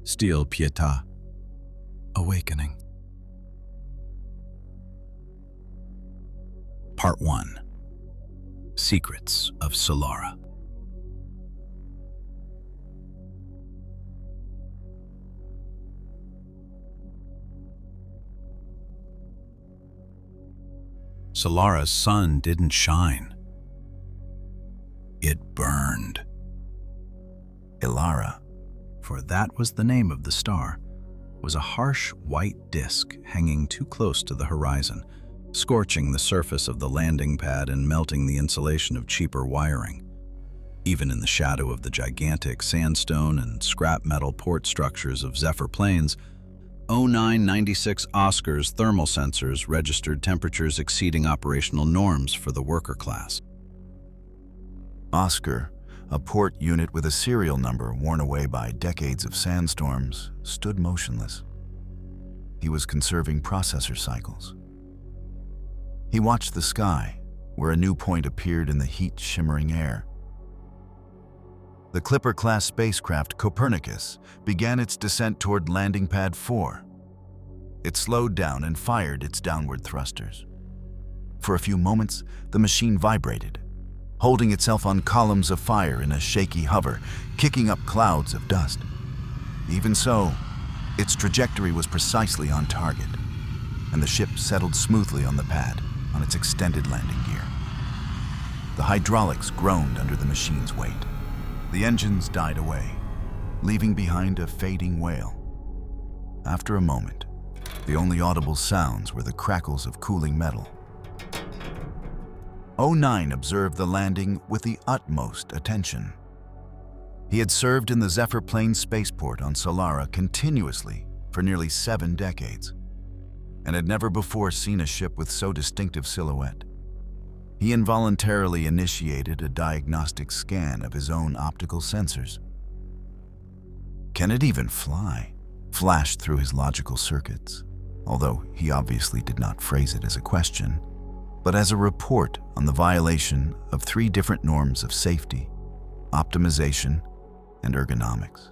Steel Pietà. Awakening. Part 1. Secrets of Solara. Solara's sun didn't shine. It burned. Ilara, for that was the name of the star, was a harsh white disk hanging too close to the horizon, scorching the surface of the landing pad and melting the insulation of cheaper wiring. Even in the shadow of the gigantic sandstone and scrap metal port structures of Zephyr planes, 0996 Oscar's thermal sensors registered temperatures exceeding operational norms for the worker class. Oscar, a port unit with a serial number worn away by decades of sandstorms, stood motionless. He was conserving processor cycles. He watched the sky, where a new point appeared in the heat-shimmering air. The Clipper-class spacecraft Copernicus began its descent toward Landing Pad 4. It slowed down and fired its downward thrusters. For a few moments, the machine vibrated, holding itself on columns of fire in a shaky hover, kicking up clouds of dust. Even so, its trajectory was precisely on target, and the ship settled smoothly on the pad on its extended landing gear. The hydraulics groaned under the machine's weight. The engines died away, leaving behind a fading wail. After a moment, the only audible sounds were the crackles of cooling metal. 09 observed the landing with the utmost attention. He had served in the Zephyr plane spaceport on Solara continuously for nearly 7 decades, and had never before seen a ship with so distinctive silhouette. He involuntarily initiated a diagnostic scan of his own optical sensors. "Can it even fly?" flashed through his logical circuits, although he obviously did not phrase it as a question, but as a report on the violation of 3 different norms of safety, optimization, and ergonomics.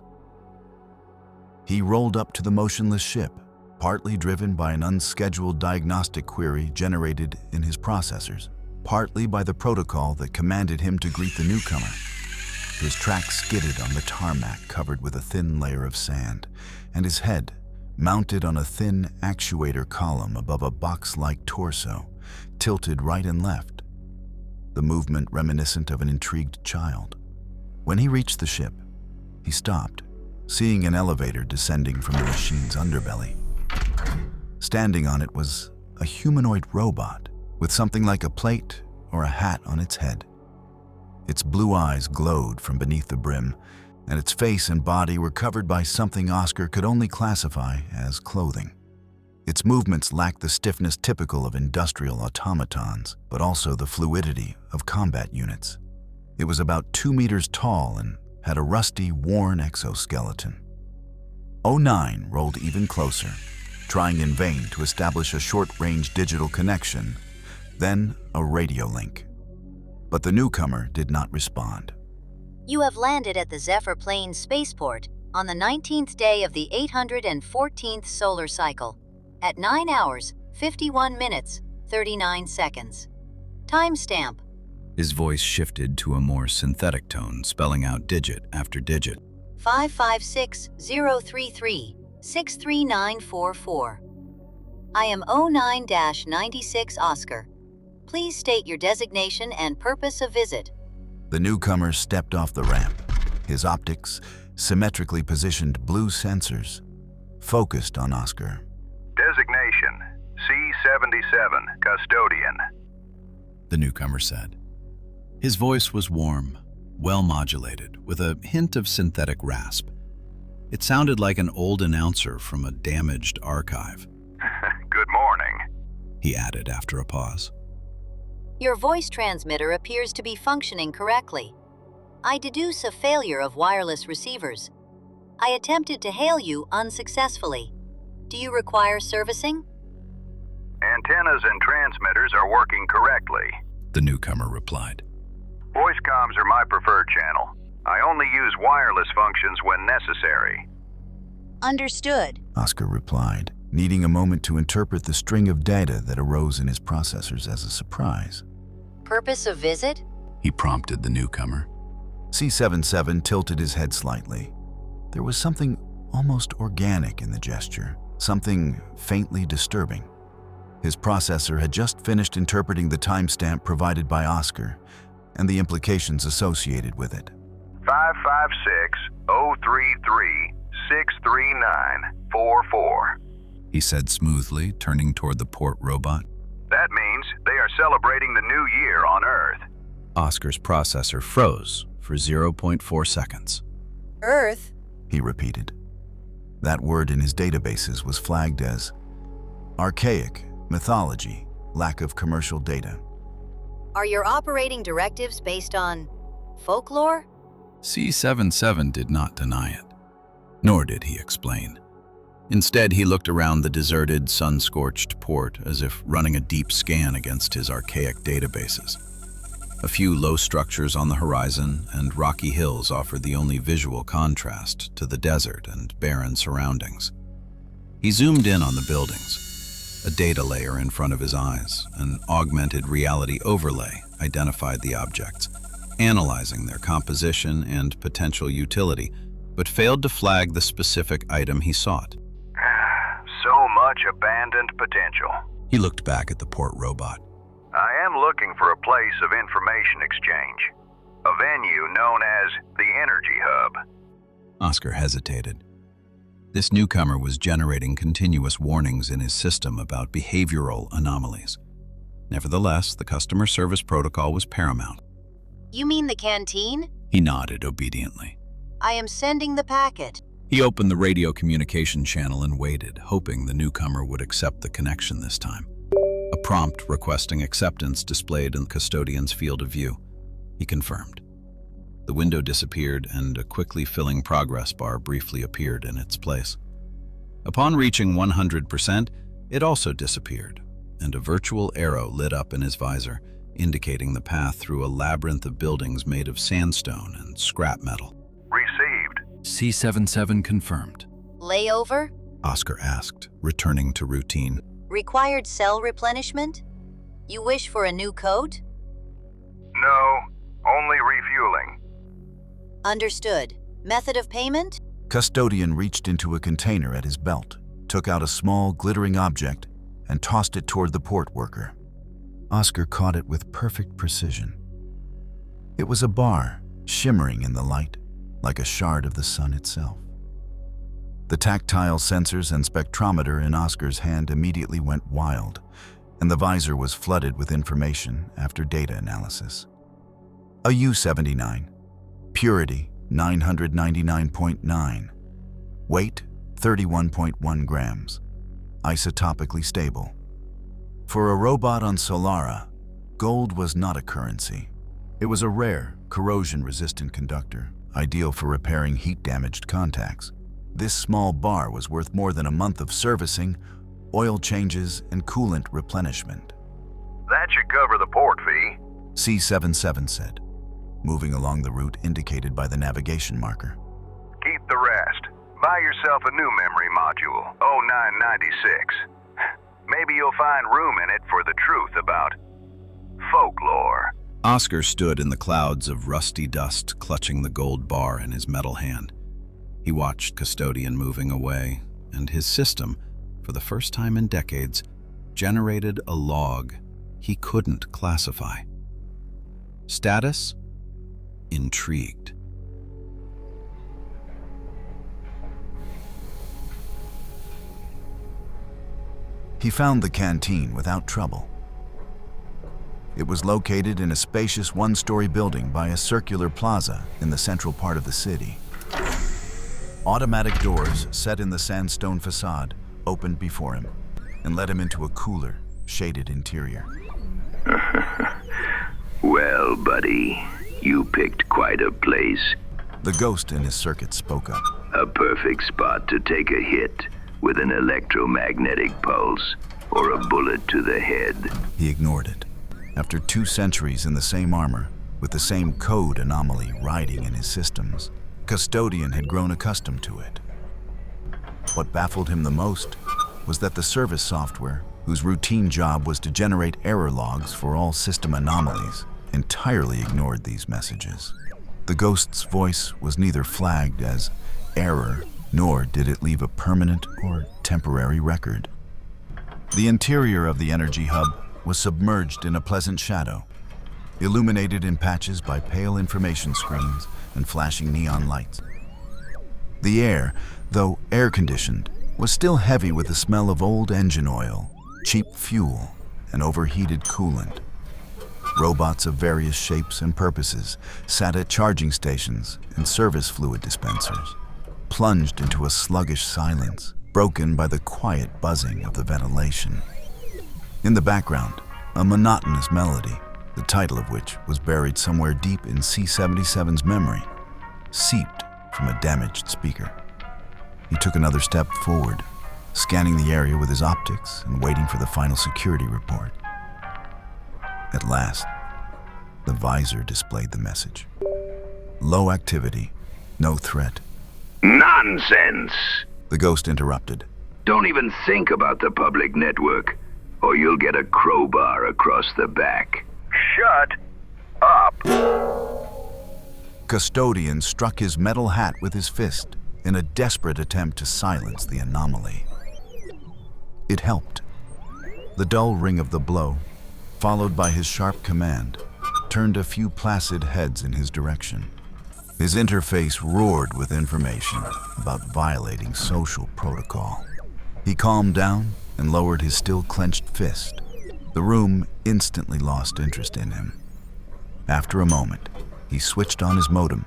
He rolled up to the motionless ship, partly driven by an unscheduled diagnostic query generated in his processors, partly by the protocol that commanded him to greet the newcomer. His track skidded on the tarmac covered with a thin layer of sand, and his head, mounted on a thin actuator column above a box-like torso, tilted right and left, the movement reminiscent of an intrigued child. When he reached the ship, he stopped, seeing an elevator descending from the machine's underbelly. Standing on it was a humanoid robot with something like a plate or a hat on its head. Its blue eyes glowed from beneath the brim, and its face and body were covered by something Oscar could only classify as clothing. Its movements lacked the stiffness typical of industrial automatons, but also the fluidity of combat units. It was about 2 meters tall and had a rusty, worn exoskeleton. 09 rolled even closer, trying in vain to establish a short-range digital connection, then a radio link. But the newcomer did not respond. You have landed at the Zephyr plane spaceport on the 19th day of the 814th solar cycle at 9 hours, 51 minutes, 39 seconds. Timestamp. His voice shifted to a more synthetic tone, spelling out digit after digit. 556-033-63944. I am 09-96 Oscar. Please state your designation and purpose of visit. The newcomer stepped off the ramp, his optics, symmetrically positioned blue sensors, focused on Oscar. Designation, C-77, Custodian, the newcomer said. His voice was warm, well-modulated, with a hint of synthetic rasp. It sounded like an old announcer from a damaged archive. Good morning, he added after a pause. Your voice transmitter appears to be functioning correctly. I deduce a failure of wireless receivers. I attempted to hail you unsuccessfully. Do you require servicing? Antennas and transmitters are working correctly, the newcomer replied. Voice comms are my preferred channel. I only use wireless functions when necessary. Understood. Oscar replied, needing a moment to interpret the string of data that arose in his processors as a surprise. Purpose of visit? He prompted the newcomer. C77 tilted his head slightly. There was something almost organic in the gesture, something faintly disturbing. His processor had just finished interpreting the timestamp provided by Oscar and the implications associated with it. 556-033-639-44. He said smoothly, turning toward the port robot. That means they are celebrating the new year on Earth. Oscar's processor froze for 0.4 seconds. Earth? He repeated. That word in his databases was flagged as archaic, mythology, lack of commercial data. Are your operating directives based on folklore? C77 did not deny it, nor did he explain. Instead, he looked around the deserted, sun-scorched port as if running a deep scan against his archaic databases. A few low structures on the horizon and rocky hills offered the only visual contrast to the desert and barren surroundings. He zoomed in on the buildings. A data layer in front of his eyes, an augmented reality overlay, identified the objects, analyzing their composition and potential utility, but failed to flag the specific item he sought. So much abandoned potential. He looked back at the port robot. I am looking for a place of information exchange. A venue known as the Energy Hub. Oscar hesitated. This newcomer was generating continuous warnings in his system about behavioral anomalies. Nevertheless, the customer service protocol was paramount. You mean the canteen? He nodded obediently. I am sending the packet. He opened the radio communication channel and waited, hoping the newcomer would accept the connection this time. A prompt requesting acceptance displayed in the Custodian's field of view. He confirmed. The window disappeared and a quickly filling progress bar briefly appeared in its place. Upon reaching 100%, it also disappeared, and a virtual arrow lit up in his visor, indicating the path through a labyrinth of buildings made of sandstone and scrap metal. Received. C77 confirmed. Layover? Oscar asked, returning to routine. Required cell replenishment? You wish for a new coat? No, only refueling. Understood. Method of payment? Custodian reached into a container at his belt, took out a small, glittering object, and tossed it toward the port worker. Oscar caught it with perfect precision. It was a bar, shimmering in the light, like a shard of the sun itself. The tactile sensors and spectrometer in Oscar's hand immediately went wild, and the visor was flooded with information after data analysis. A U-79, purity 999.9, weight 31.1 grams, isotopically stable. For a robot on Solara, gold was not a currency. It was a rare, corrosion-resistant conductor, ideal for repairing heat-damaged contacts. This small bar was worth more than a month of servicing, oil changes, and coolant replenishment. That should cover the port fee. C77 said, moving along the route indicated by the navigation marker. Keep the rest. Buy yourself a new memory module, 0996. Maybe you'll find room in it for the truth about folklore. Oscar stood in the clouds of rusty dust, clutching the gold bar in his metal hand. He watched Custodian moving away, and his system, for the first time in decades, generated a log he couldn't classify. Status? Intrigued. He found the canteen without trouble. It was located in a spacious one-story building by a circular plaza in the central part of the city. Automatic doors set in the sandstone facade opened before him and led him into a cooler, shaded interior. Well, buddy, you picked quite a place. The ghost in his circuit spoke up. A perfect spot to take a hit with an electromagnetic pulse or a bullet to the head. He ignored it. After 2 centuries in the same armor, with the same code anomaly riding in his systems, Custodian had grown accustomed to it. What baffled him the most was that the service software, whose routine job was to generate error logs for all system anomalies, entirely ignored these messages. The ghost's voice was neither flagged as error, nor did it leave a permanent or temporary record. The interior of the energy hub was submerged in a pleasant shadow, illuminated in patches by pale information screens and flashing neon lights. The air, though air-conditioned, was still heavy with the smell of old engine oil, cheap fuel, and overheated coolant. Robots of various shapes and purposes sat at charging stations and service fluid dispensers, plunged into a sluggish silence, broken by the quiet buzzing of the ventilation. In the background, a monotonous melody, the title of which was buried somewhere deep in C-77's memory, seeped from a damaged speaker. He took another step forward, scanning the area with his optics and waiting for the final security report. At last, the visor displayed the message. Low activity, no threat. Nonsense! The ghost interrupted. Don't even think about the public network, or you'll get a crowbar across the back. Shut up. Custodian struck his metal hat with his fist in a desperate attempt to silence the anomaly. It helped. The dull ring of the blow, followed by his sharp command, turned a few placid heads in his direction. His interface roared with information about violating social protocol. He calmed down and lowered his still clenched fist. The room instantly lost interest in him. After a moment, he switched on his modem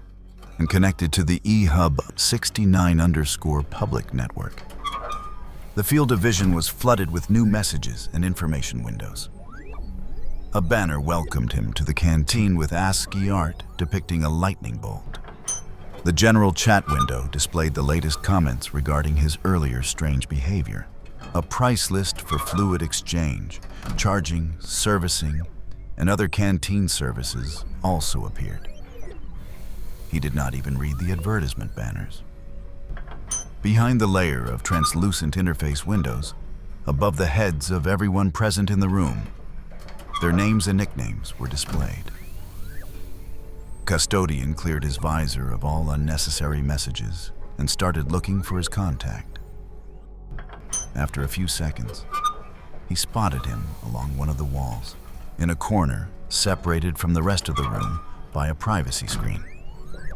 and connected to the eHub 69_public network. The field of vision was flooded with new messages and information windows. A banner welcomed him to the canteen with ASCII art depicting a lightning bolt. The general chat window displayed the latest comments regarding his earlier strange behavior. A price list for fluid exchange, charging, servicing, and other canteen services also appeared. He did not even read the advertisement banners. Behind the layer of translucent interface windows, above the heads of everyone present in the room, their names and nicknames were displayed. Custodian cleared his visor of all unnecessary messages and started looking for his contact. After a few seconds, he spotted him along one of the walls, in a corner separated from the rest of the room by a privacy screen.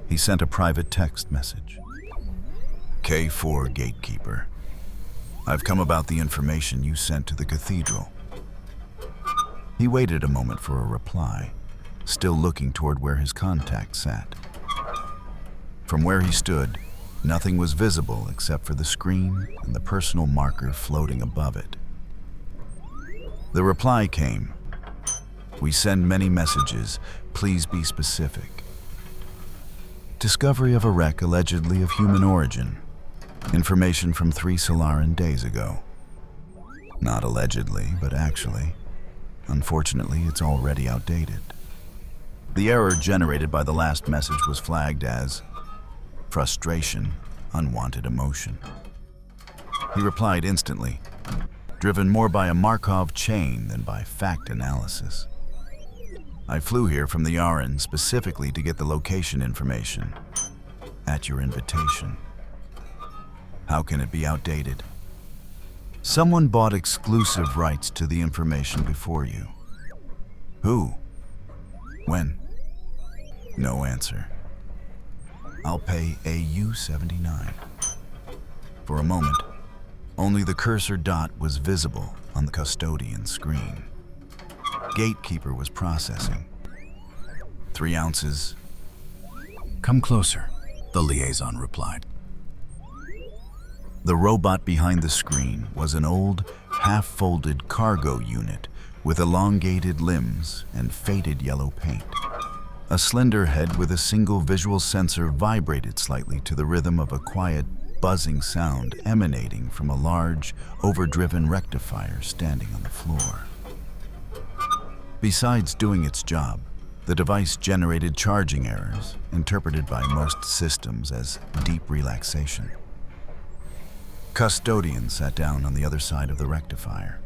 He sent a private text message. K4 Gatekeeper. I've come about the information you sent to the cathedral. He waited a moment for a reply, still looking toward where his contact sat. From where he stood, nothing was visible except for the screen and the personal marker floating above it. The reply came. We send many messages. Please be specific. Discovery of a wreck allegedly of human origin. Information from 3 Solarian days ago. Not allegedly, but actually. Unfortunately, it's already outdated. The error generated by the last message was flagged as frustration, unwanted emotion. He replied instantly, driven more by a Markov chain than by fact analysis. I flew here from the RN specifically to get the location information, at your invitation. How can it be outdated? Someone bought exclusive rights to the information before you. Who? When? No answer. I'll pay AU-79. For a moment, only the cursor dot was visible on the Custodian screen. Gatekeeper was processing. 3 ounces. Come closer, the liaison replied. The robot behind the screen was an old, half-folded cargo unit with elongated limbs and faded yellow paint. A slender head with a single visual sensor vibrated slightly to the rhythm of a quiet, buzzing sound emanating from a large, overdriven rectifier standing on the floor. Besides doing its job, the device generated charging errors, interpreted by most systems as deep relaxation. Custodian sat down on the other side of the rectifier.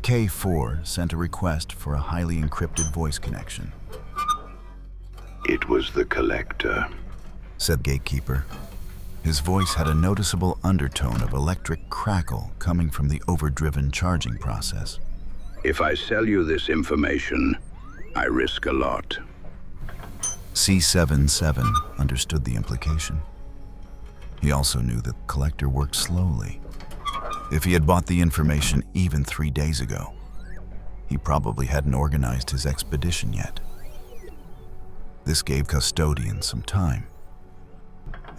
K4 sent a request for a highly encrypted voice connection. It was the Collector, said Gatekeeper. His voice had a noticeable undertone of electric crackle coming from the overdriven charging process. If I sell you this information, I risk a lot. C77 understood the implication. He also knew that the Collector worked slowly. If he had bought the information even 3 days ago, he probably hadn't organized his expedition yet. This gave Custodian some time.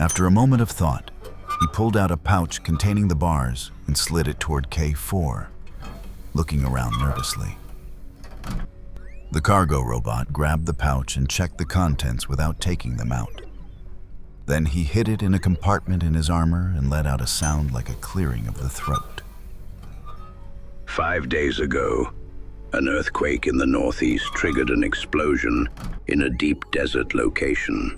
After a moment of thought, he pulled out a pouch containing the bars and slid it toward K4, looking around nervously. The cargo robot grabbed the pouch and checked the contents without taking them out. Then he hid it in a compartment in his armor and let out a sound like a clearing of the throat. 5 days ago, an earthquake in the northeast triggered an explosion in a deep desert location.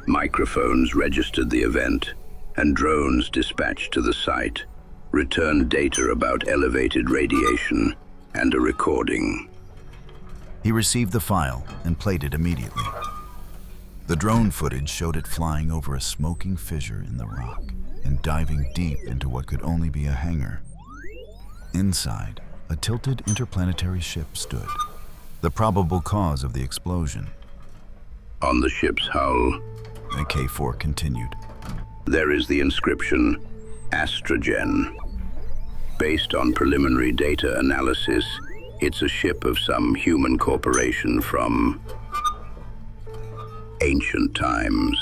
Microphones registered the event, and drones dispatched to the site returned data about elevated radiation and a recording. He received the file and played it immediately. The drone footage showed it flying over a smoking fissure in the rock and diving deep into what could only be a hangar. Inside, a tilted interplanetary ship stood, the probable cause of the explosion. On the ship's hull, The K4 continued. there is the inscription, Astrogen. Based on preliminary data analysis, it's a ship of some human corporation from ancient times.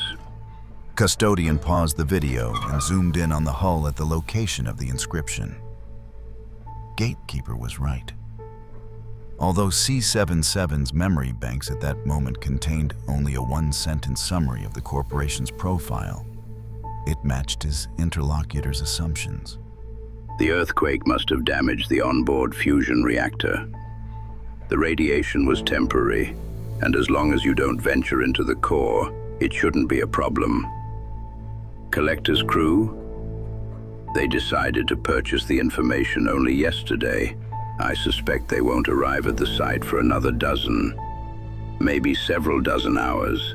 Custodian paused the video and zoomed in on the hull at the location of the inscription. Gatekeeper was right. Although C77's memory banks at that moment contained only a one-sentence summary of the corporation's profile, it matched his interlocutor's assumptions. The earthquake must have damaged the onboard fusion reactor. The radiation was temporary, and as long as you don't venture into the core, it shouldn't be a problem. Collector's crew? They decided to purchase the information only yesterday. I suspect they won't arrive at the site for another dozen, maybe several dozen hours.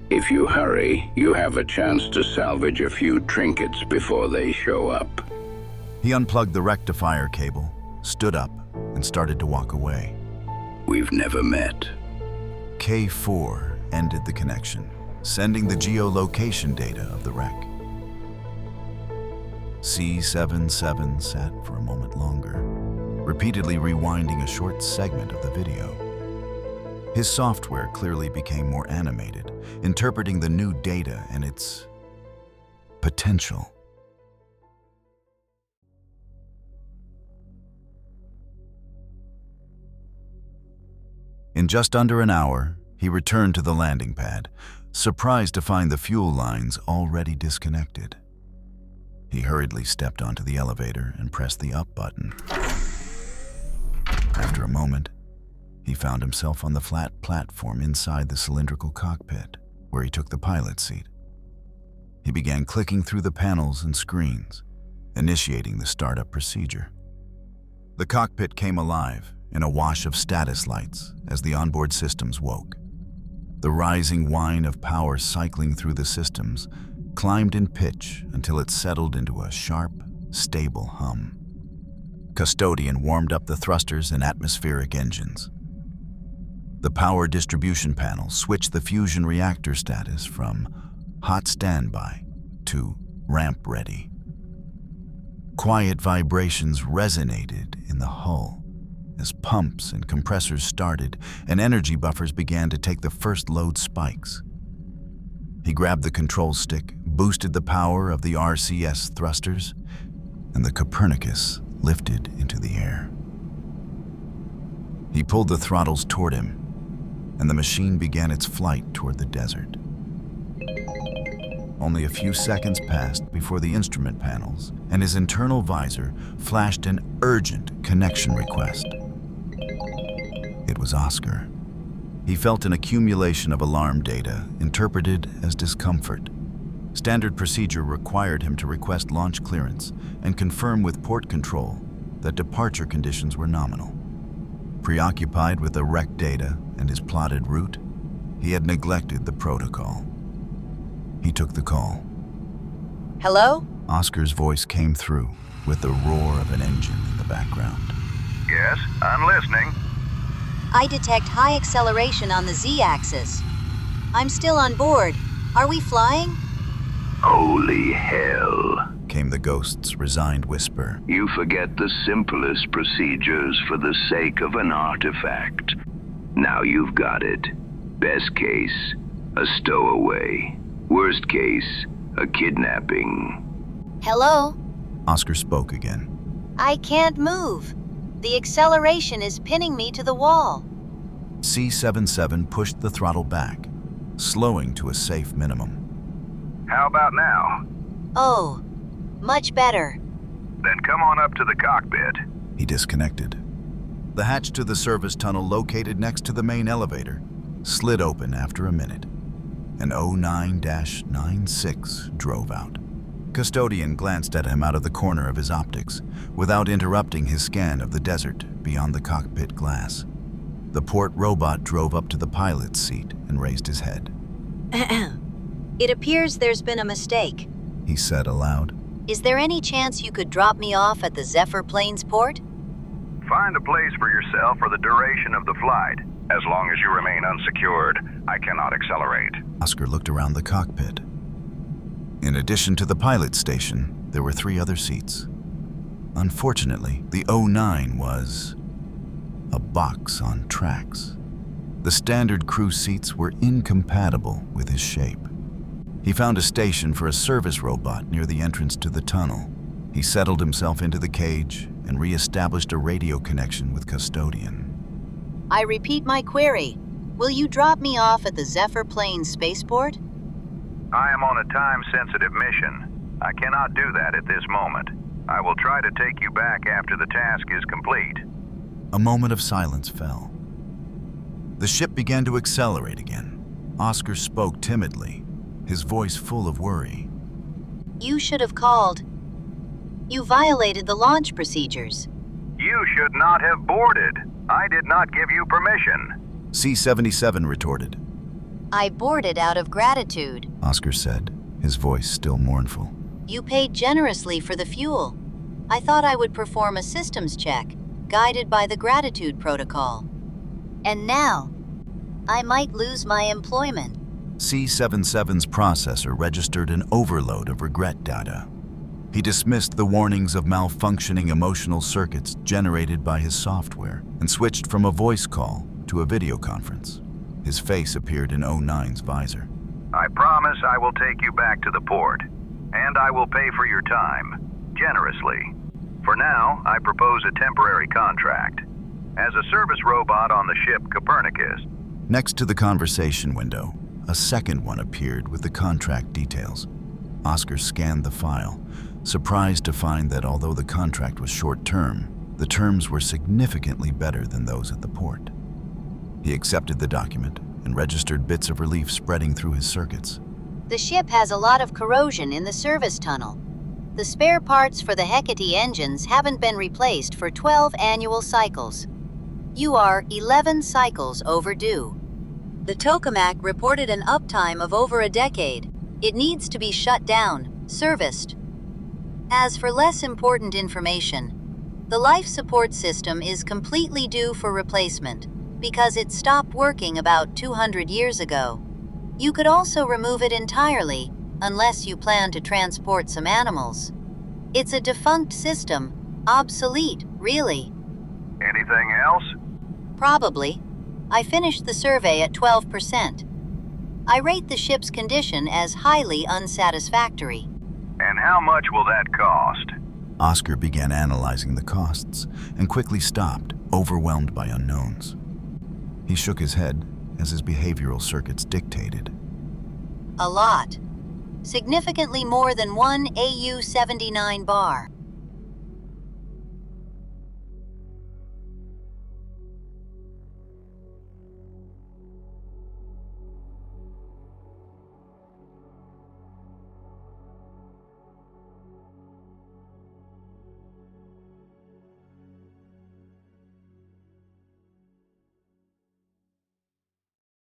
If you hurry, you have a chance to salvage a few trinkets before they show up. He unplugged the rectifier cable, stood up, and started to walk away. We've never met. K4 ended the connection, sending the geolocation data of the wreck. C77 sat for a moment longer, repeatedly rewinding a short segment of the video. His software clearly became more animated, interpreting the new data and its potential. In just under an hour, he returned to the landing pad, surprised to find the fuel lines already disconnected. He hurriedly stepped onto the elevator and pressed the up button. After a moment, he found himself on the flat platform inside the cylindrical cockpit, where he took the pilot's seat. He began clicking through the panels and screens, initiating the startup procedure. The cockpit came alive in a wash of status lights as the onboard systems woke. The rising whine of power cycling through the systems climbed in pitch until it settled into a sharp, stable hum. Custodian warmed up the thrusters and atmospheric engines. The power distribution panel switched the fusion reactor status from hot standby to ramp ready. Quiet vibrations resonated in the hull as pumps and compressors started and energy buffers began to take the first load spikes. He grabbed the control stick, boosted the power of the RCS thrusters, and the Copernicus lifted into the air. He pulled the throttles toward him, and the machine began its flight toward the desert. Only a few seconds passed before the instrument panels and his internal visor flashed an urgent connection request. It was Oscar. He felt an accumulation of alarm data interpreted as discomfort. Standard procedure required him to request launch clearance and confirm with port control that departure conditions were nominal. Preoccupied with the wreck data and his plotted route, he had neglected the protocol. He took the call. Hello? Oscar's voice came through with the roar of an engine in the background. Yes, I'm listening. I detect high acceleration on the Z-axis. I'm still on board. Are we flying? Holy hell. Came the ghost's resigned whisper. You forget the simplest procedures for the sake of an artifact. Now you've got it. Best case, a stowaway. Worst case, a kidnapping. Hello? Oscar spoke again. I can't move. The acceleration is pinning me to the wall. C-77 pushed the throttle back, slowing to a safe minimum. How about now? Oh, much better. Then come on up to the cockpit. He disconnected. The hatch to the service tunnel located next to the main elevator slid open after a minute. An 09-96 drove out. Custodian glanced at him out of the corner of his optics, without interrupting his scan of the desert beyond the cockpit glass. The port robot drove up to the pilot's seat and raised his head. It appears there's been a mistake. He said aloud. Is there any chance you could drop me off at the Zephyr Plains port? Find a place for yourself for the duration of the flight. As long as you remain unsecured, I cannot accelerate. Oscar looked around the cockpit. In addition to the pilot's station, there were 3 other seats. Unfortunately, the 09 was a box on tracks. The standard crew seats were incompatible with his shape. He found a station for a service robot near the entrance to the tunnel. He settled himself into the cage and re-established a radio connection with Custodian. I repeat my query. Will you drop me off at the Zephyr Plains spaceport? I am on a time-sensitive mission. I cannot do that at this moment. I will try to take you back after the task is complete. A moment of silence fell. The ship began to accelerate again. Oscar spoke timidly, his voice full of worry. You should have called. You violated the launch procedures. You should not have boarded. I did not give you permission. C-77 retorted. I boarded out of gratitude. Oscar said, his voice still mournful. You paid generously for the fuel. I thought I would perform a systems check, guided by the gratitude protocol. And now, I might lose my employment. C-77's processor registered an overload of regret data. He dismissed the warnings of malfunctioning emotional circuits generated by his software and switched from a voice call to a video conference. His face appeared in 09's visor. I promise I will take you back to the port, and I will pay for your time, generously. For now, I propose a temporary contract. As a service robot on the ship Copernicus. Next to the conversation window, a second one appeared with the contract details. Oscar scanned the file, surprised to find that although the contract was short-term, the terms were significantly better than those at the port. He accepted the document and registered bits of relief spreading through his circuits. The ship has a lot of corrosion in the service tunnel. The spare parts for the Hecate engines haven't been replaced for 12 annual cycles. You are 11 cycles overdue. The tokamak reported an uptime of over a decade. It needs to be shut down, serviced. As for less important information, the life support system is completely due for replacement because it stopped working about 200 years ago. You could also remove it entirely, unless you plan to transport some animals. It's a defunct system, obsolete, really. Anything else? Probably. I finished the survey at 12%. I rate the ship's condition as highly unsatisfactory. And how much will that cost? Oscar began analyzing the costs and quickly stopped, overwhelmed by unknowns. He shook his head as his behavioral circuits dictated. A lot. Significantly more than one AU-79 bar.